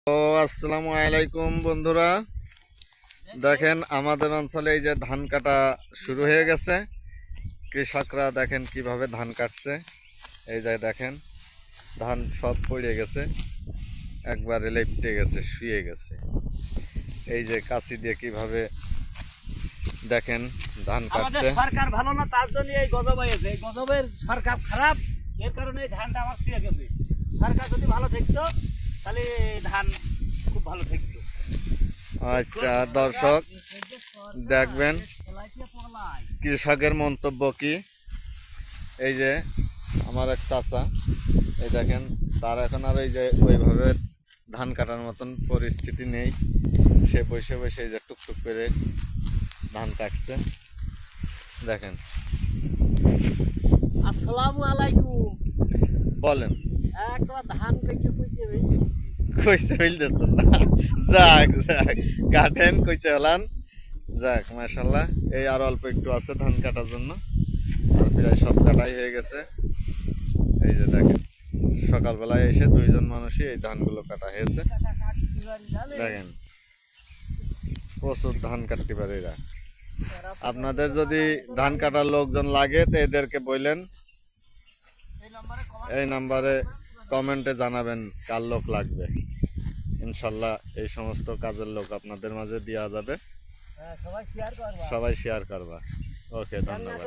আসসালামু আলাইকুম বন্ধুরা, দেখেন আমাদের অঞ্চলে এই যে ধান কাটা শুরু হয়ে গেছে। কৃষকরা দেখেন কিভাবে ধান কাটছে। এই যে দেখেন ধান সব পড়ে গেছে, একবারে লেপটে গেছে, শুয়ে গেছে। এই যে কাঁচি দিয়ে কিভাবে দেখেন ধান কাটছে। সরকার ভালো না, তার জন্য এই গজব হয়েছে। এই গজবের সরকার খারাপ, এর কারণে এই ধানটা আমার শুয়ে গেছে। সরকার যদি ভালো থাকতো তাহলে ধান খুব ভালো থাকতো। আচ্ছা দর্শক দেখবেন কৃষকের মন্তব্য কি। এই যে আমার এক চাচা, এই দেখেন তার এখন আর এই যে ওইভাবে ধান কাটার মতন পরিস্থিতি নেই। সে বসে বসে এই যে টুকটুক করে ধান কাটছে দেখেন। আসসালামু আলাইকুম। বলেন একটা ধান কেটে কইছে ফেলতেছেন না? যাক যাক কাটেন, কইছে হলান। যাক মাশাল্লাহ, এই আর অল্প একটু আছে ধান কাটার জন্য, আর প্রায় সব কাটাই হয়ে গেছে। এই যে দেখেন সকালবেলায় এসে দুইজন মানুষই এই ধানগুলো কাটা হয়েছে। দেখেন প্রচুর ধান কাটতে পারে এরা। আপনাদের যদি ধান কাটার লোকজন লাগে তো এদেরকে বললেন, এই নাম্বারে কমেন্টে জানাবেন কার লোক লাগবে। ইনশাল্লাহ এই সমস্ত কাজের লোক আপনাদের মাঝে দেওয়া যাবে। সবাই শেয়ার করবা। ওকে, ধন্যবাদ।